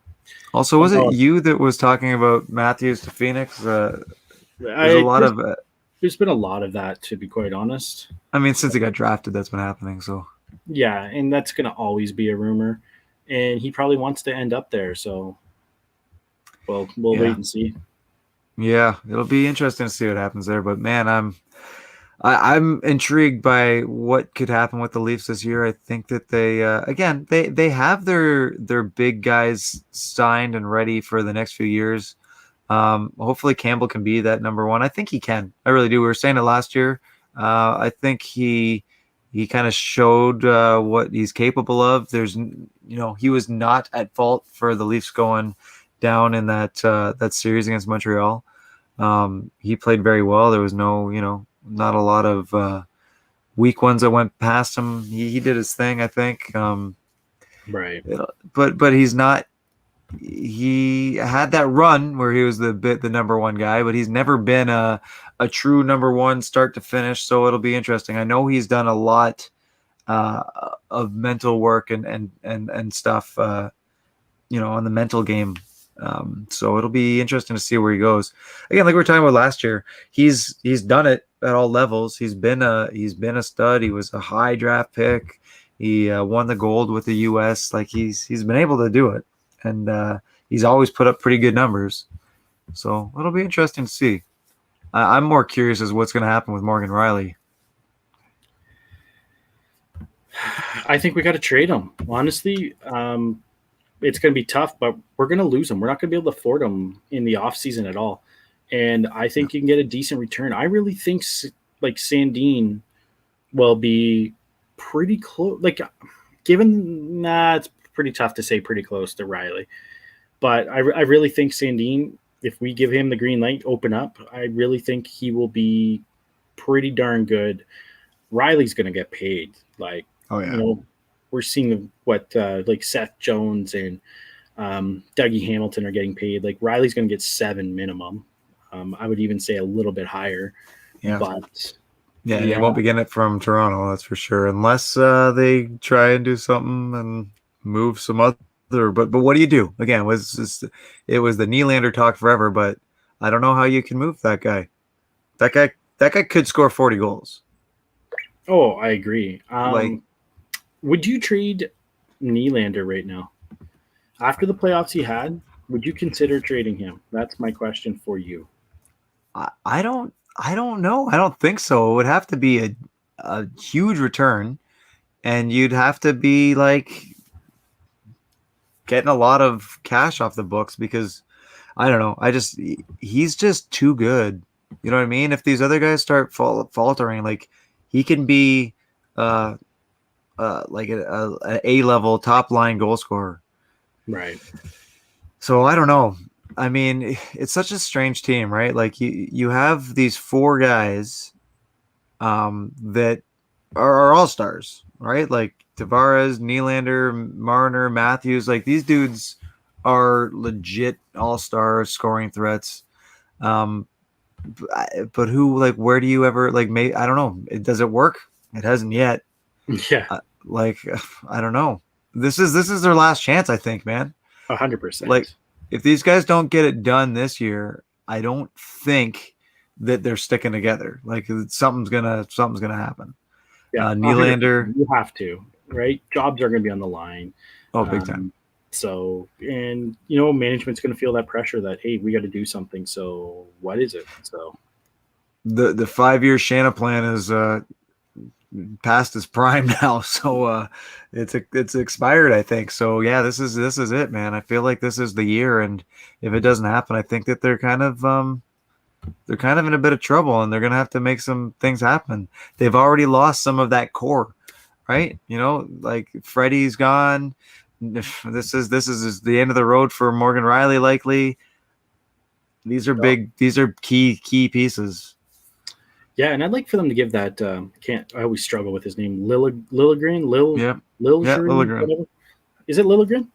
Also, was it oh, you that was talking about Matthews to Phoenix? There's a I lot of, there's been a lot of that, to be quite honest. I mean, since he got drafted, that's been happening. So Yeah, and that's going to always be a rumor. And he probably wants to end up there. So, well, we'll wait yeah, and see. yeah, it'll be interesting to see what happens there. But man, I'm intrigued by what could happen with the Leafs this year. I think that they again they have their big guys signed and ready for the next few years. Hopefully Campbell can be that number one. I think he can. I really do. We were saying it last year. I think he kind of showed what he's capable of. He was not at fault for the Leafs going down in that series against Montreal. He played very well. There was not a lot of weak ones that went past him. He did his thing, I think. Right. But he's not. He had that run where he was the number one guy, but he's never been a true number one start to finish. So it'll be interesting. I know he's done a lot of mental work and stuff, on the mental game. So it'll be interesting to see where he goes. Again, like we were talking about last year, he's done it at all levels. He's been a stud. He was a high draft pick. He won the gold with the U.S. Like he's been able to do it, and he's always put up pretty good numbers. So it'll be interesting to see. I'm more curious as what's going to happen with Morgan Riley. I think we got to trade him. Honestly, it's going to be tough, but we're going to lose him. We're not going to be able to afford him in the offseason at all. And I think you can get a decent return. I really think like Sandin will be pretty close. Like, it's pretty tough to say pretty close to Riley. But I really think Sandin, if we give him the green light, open up, I really think he will be pretty darn good. Riley's going to get paid. Like, oh yeah, we're seeing what like Seth Jones and Dougie Hamilton are getting paid. Like Riley's going to get 7 minimum. I would even say a little bit higher. Yeah. But yeah, they won't be getting it from Toronto, that's for sure, unless they try and do something and move some other. But what do you do? Again, it was the Nylander talk forever, but I don't know how you can move that guy. That guy could score 40 goals. Oh, I agree. Would you trade Nylander right now? After the playoffs he had, would you consider trading him? That's my question for you. I don't know. I don't think so. It would have to be a huge return, and you'd have to be like getting a lot of cash off the books because I don't know. He's just too good. You know what I mean? If these other guys start faltering, like he can be like an A-level top line goal scorer. Right. So I don't know. I mean, it's such a strange team, right? Like you have these 4 guys that are all stars, right? Like Tavares, Nylander, Marner, Matthews. Like these dudes are legit all-star scoring threats. But who, like, where do you ever like? I don't know. Does it work? It hasn't yet. Yeah. I don't know. This is their last chance, I think, man. 100%. Like, if these guys don't get it done this year, I don't think that they're sticking together. Like something's gonna happen. Yeah, Nylander, you have to, right? Jobs are going to be on the line. Oh, big time. So, and management's going to feel that pressure that, hey, we got to do something. So, what is it? So, the 5-year Shanna plan is past its prime now, so it's expired, I think. So yeah, this is it, man. I feel like this is the year, and if it doesn't happen, I think that they're kind of in a bit of trouble, and they're gonna have to make some things happen. They've already lost some of that core, right? Like Freddie's gone. This is the end of the road for Morgan Riley, likely. These are big. These are key pieces. Yeah, and I'd like for them to give that. I always struggle with his name. Liljegren. Liljegren. Is it Liljegren?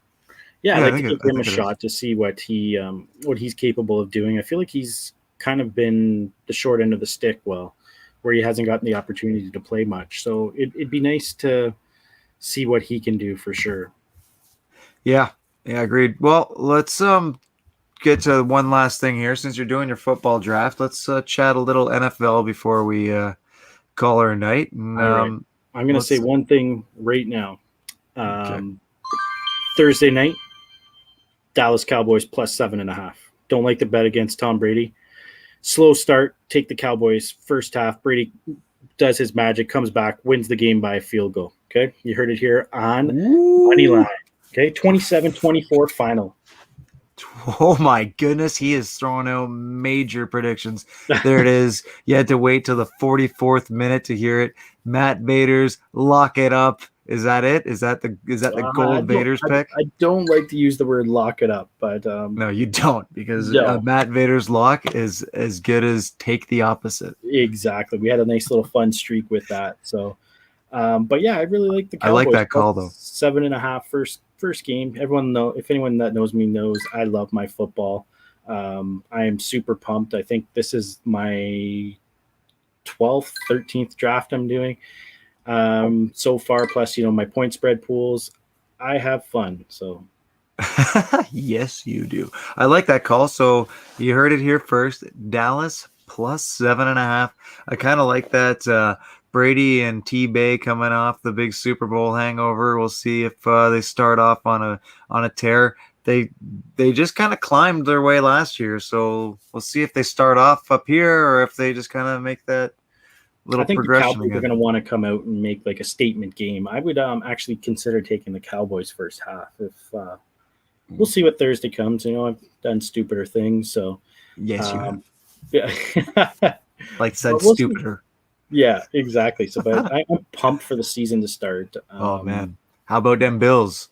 Yeah, I'd like to give him a shot to see what he's capable of doing. I feel like he's kind of been the short end of the stick, where he hasn't gotten the opportunity to play much. So it'd be nice to see what he can do for sure. Yeah, agreed. Well, let's get to one last thing here. Since you're doing your football draft, let's chat a little NFL before we call her a night. And, all right. I'm going to say one thing right now. Thursday night, Dallas Cowboys plus 7.5. Don't like the bet against Tom Brady. Slow start, take the Cowboys first half. Brady does his magic, comes back, wins the game by a field goal. Okay, you heard it here on Moneyline. Okay, 27-24 final. Oh my goodness, he is throwing out major predictions. There it is. You had to wait till the 44th minute to hear it. Matt Vader's lock it up. Is that it? Is that the I gold don't. Vader's I, pick? I don't like to use the word "lock it up," but No, you don't, because no, Matt Vader's lock is as good as take the opposite. exactly. We had a nice little fun streak with that. So, but yeah, I really like the I like Cowboys. that Plus call though. 7.5 first game. Everyone know if anyone that knows me knows I love my football. I am super pumped. I think this is my 12th, 13th draft I'm doing so far. Plus, my point spread pools. I have fun. So Yes, you do. I like that call. So you heard it here first. Dallas plus 7.5. I kind of like that. Brady and T Bay coming off the big Super Bowl hangover. We'll see if they start off on a tear. They just kind of climbed their way last year, so we'll see if they start off up here or if they just kind of make that I little think the progression Cowboys are again. going to want to come out and make like a statement game. I would actually consider taking the Cowboys first half. If we'll see what Thursday comes. I've done stupider things, so Yes, you have. um, yeah. But Like said, we'll see. stupider. Yeah, exactly. So, but I'm pumped for the season to start. Oh man, how about them Bills?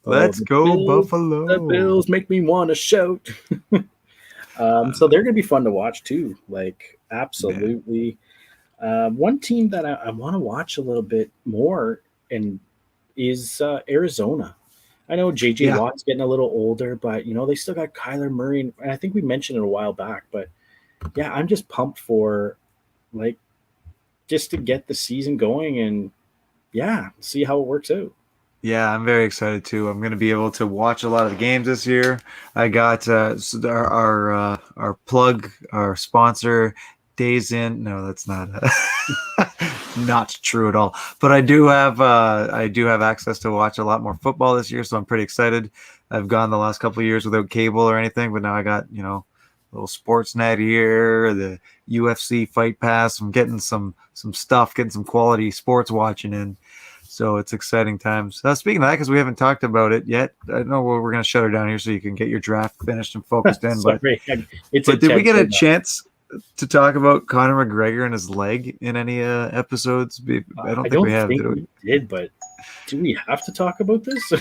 Oh, Let's go The Buffalo. Bills make me want to shout. I So they're know. going to be fun to watch too. Like Man. absolutely. One team that I want to watch a little bit more and is Arizona. I know JJ Yeah. Watt's getting a little older, but they still got Kyler Murray, and I think we mentioned it a while back. But yeah, I'm just pumped for like just to get the season going and yeah, see how it works out. Yeah, I'm very excited too. I'm going to be able to watch a lot of the games this year. I got our plug, our sponsor, Days In. No, that's not not true at all. But I do have access to watch a lot more football this year, so I'm pretty excited. I've gone the last couple of years without cable or anything, but now I got little Sportsnet here, the UFC Fight Pass. I'm getting some stuff, getting some quality sports watching in. So it's exciting times. Speaking of that, because we haven't talked about it yet, I know we're going to shut her down here so you can get your draft finished and focused in. But Sorry, it's but did we intense get a right now. chance to talk about Conor McGregor and his leg in any episodes? I don't I think we don't have, think did we? we did, but do we have to talk about this?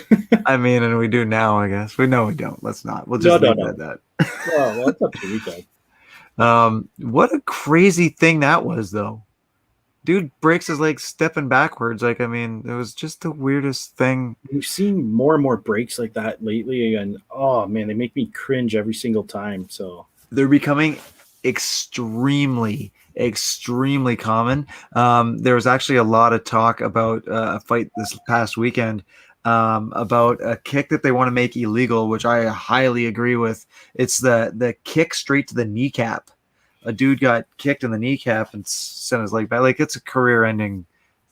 I mean, and we do now, I guess. We know we don't. Let's not. We'll No, just no, leave it at no. that. Well, that's up to you guys. What a crazy thing that was, though. Dude breaks his leg stepping backwards. Like, I mean, it was just the weirdest thing. We've seen more and more breaks like that lately, and oh man, they make me cringe every single time. So They're becoming extremely, extremely common. There was actually a lot of talk about a fight this past weekend about a kick that they want to make illegal, which I highly agree with. It's the kick straight to the kneecap. A dude got kicked in the kneecap and sent his leg back. Like, it's a career-ending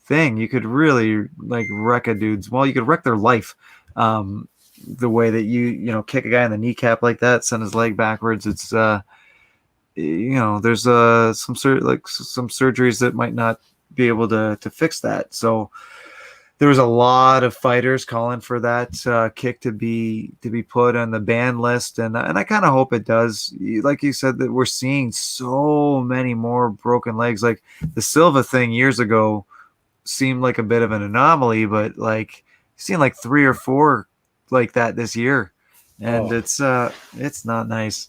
thing. You could really like wreck a dude's. Well, you could wreck their life. The way that kick a guy in the kneecap like that, send his leg backwards. It's there's some some surgeries that might not be able to fix that. So there was a lot of fighters calling for that kick to be put on the ban list, and I kind of hope it does. Like you said, that we're seeing so many more broken legs. Like the Silva thing years ago seemed like a bit of an anomaly, but like seeing like three or four like that this year, and oh it's not nice.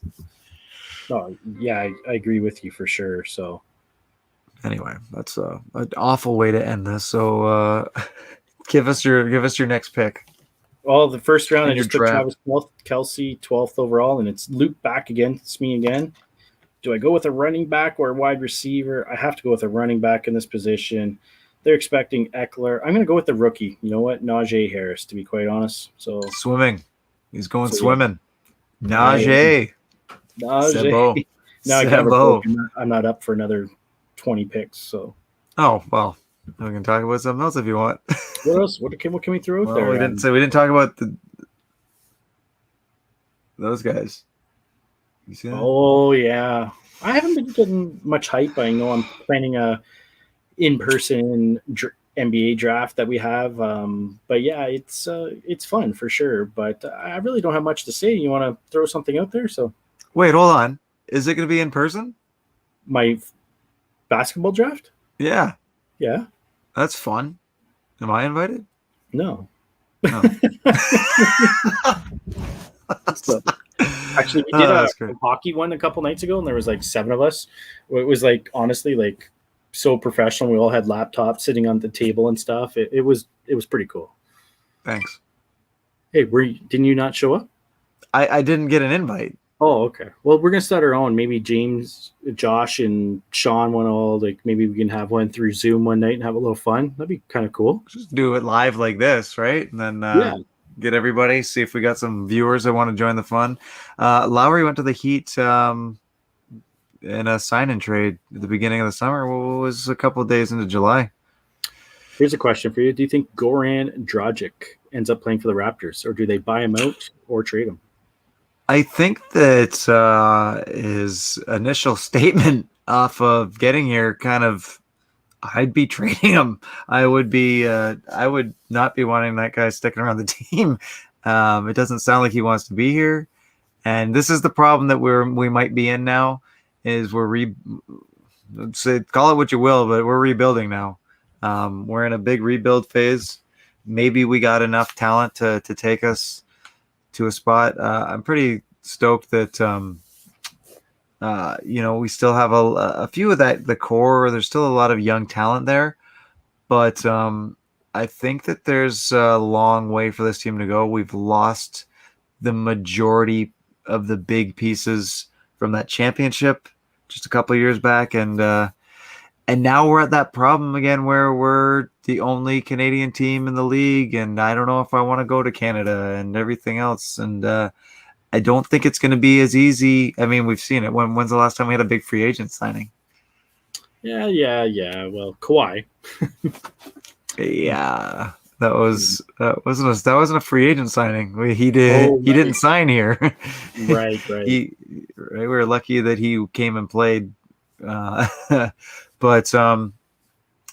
no, yeah, I agree with you for sure. So Anyway, that's an awful way to end this. So give us your next pick well, the first round I in your just took draft. Travis Kelsey 12th overall, and it's Luke back again. It's me again. Do I go with a running back or a wide receiver? I have to go with a running back in this position. They're expecting Eckler. I'm going to go with the rookie. You know what? Najee Harris, to be quite honest. Swimming. He's going Yeah, swimming. I am Najee. Sebo. Najee. Now I can never broke. Sebo. I'm not up for another 20 picks. So Oh, well, we can talk about something else if you want. what else? What can we throw out Well, there? we didn't talk about those guys. You see that? Oh yeah, I haven't been getting much hype. I know I'm planning a in-person NBA draft that we have. But yeah, it's fun for sure. But I really don't have much to say. You want to throw something out there? So Wait, hold on. Is it going to be in person? my basketball draft? Yeah, Yeah. that's fun. Am I invited? No. No. So actually, we did Oh, a that's great. hockey one a couple nights ago, and there was like 7 of us. It was like honestly like so professional. We all had laptops sitting on the table and stuff. It was pretty cool. Thanks. Hey, didn't you not show up? I didn't get an invite. Oh, okay. Well, we're gonna start our own. Maybe James, Josh, and Sean want to all like maybe we can have one through Zoom one night and have a little fun. That'd be kind of cool. Just do it live like this, right? And then Yeah. get everybody, see if we got some viewers that want to join the fun. Lowry went to the Heat in a sign and trade at the beginning of the summer. What was a couple of days into July? Here's a question for you: do you think Goran Dragic ends up playing for the Raptors, or do they buy him out or trade him? I think that his initial statement off of getting here kind of I'd be trading him. I would be. I would not be wanting that guy sticking around the team. It doesn't sound like he wants to be here, and this is the problem that we might be in now. Is say call it what you will, but we're rebuilding now. We're in a big rebuild phase. Maybe we got enough talent to take us to a spot. I'm pretty stoked that we still have a few of the core. There's still a lot of young talent there, but I think that there's a long way for this team to go. We've lost the majority of the big pieces from that championship just a couple of years back, and now we're at that problem again where we're the only Canadian team in the league, and I don't know if I want to go to Canada and everything else, and I don't think it's going to be as easy. I mean, we've seen it. When's the last time we had a big free agent signing? Yeah. Well, Kawhi. Yeah, that wasn't a free agent signing. He didn't sign here. Right. We were lucky that he came and played. But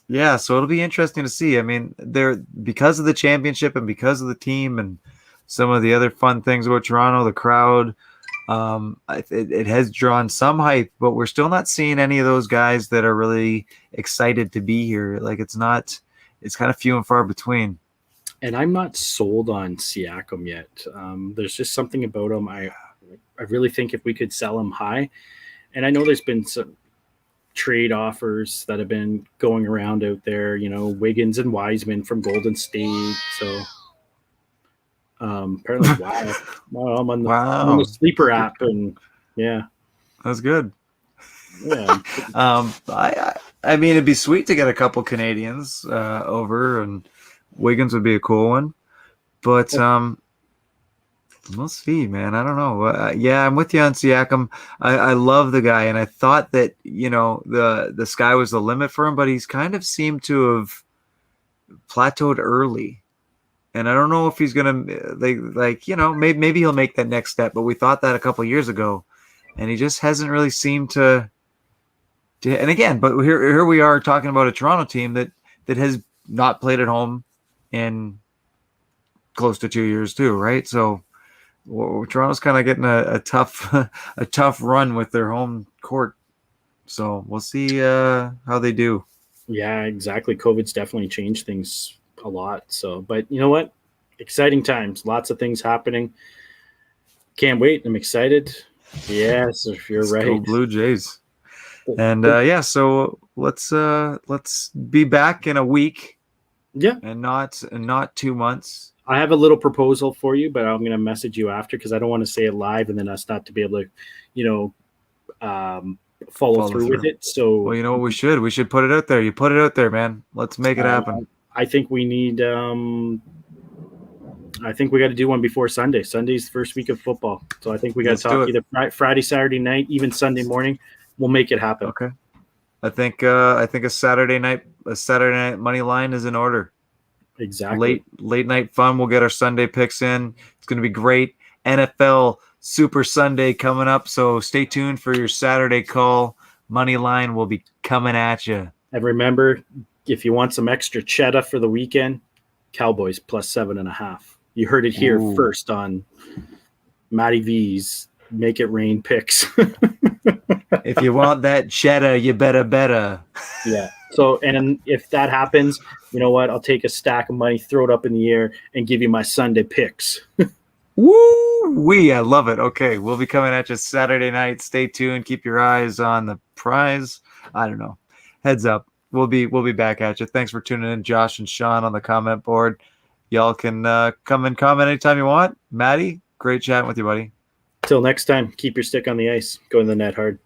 yeah, so it'll be interesting to see. I mean, because of the championship and because of the team and some of the other fun things about Toronto, the crowd, it has drawn some hype, but we're still not seeing any of those guys that are really excited to be here. Like it's kind of few and far between. And I'm not sold on Siakam yet. There's just something about him. I really think if we could sell him high, and I know there's been some trade offers that have been going around out there, Wiggins and Wiseman from Golden State. So apparently, wow, I'm on the sleeper app, and yeah, that's good. Yeah. I mean, it'd be sweet to get a couple Canadians over, and Wiggins would be a cool one. But we'll see, man. I don't know. Yeah, I'm with you on Siakam. I love the guy, and I thought that the sky was the limit for him, but he's kind of seemed to have plateaued early. And I don't know if he's gonna maybe he'll make that next step. But we thought that a couple years ago, and he just hasn't really seemed to. And again, but here we are talking about a Toronto team that has not played at home in close to 2 years too, right? So Toronto's kind of getting a tough run with their home court. So we'll see how they do. Yeah, exactly. COVID's definitely changed things a lot. So, but you know what? Exciting times. Lots of things happening. Can't wait. I'm excited. Yes, if you're right. Go Blue Jays. And so let's be back in a week. Yeah, and not 2 months. I have a little proposal for you, but I'm going to message you after because I don't want to say it live and then us not to be able to, follow through with it. So, well, you know what we should put it out there. You put it out there, man. Let's make it happen. I think we need. I think we got to do one before Sunday. Sunday's the first week of football, so I think we got to talk either Friday, Saturday night, even Sunday morning. We'll make it happen. Okay. I think a Saturday night money line is in order. Exactly. Late night fun. We'll get our Sunday picks in. It's going to be great. NFL Super Sunday coming up, so stay tuned for your Saturday call. Money line will be coming at you. And remember, if you want some extra cheddar for the weekend, Cowboys plus 7.5. You heard it here Ooh. first on Matty V's Make It Rain picks. If you want that cheddar, you better. Yeah. So, and if that happens, you know what? I'll take a stack of money, throw it up in the air, and give you my Sunday picks. Woo-wee, I love it. Okay, we'll be coming at you Saturday night. Stay tuned. Keep your eyes on the prize. I don't know. Heads up. We'll be back at you. Thanks for tuning in, Josh and Sean on the comment board. Y'all can come and comment anytime you want. Maddie, great chatting with you, buddy. Till next time, keep your stick on the ice. Go in the net hard.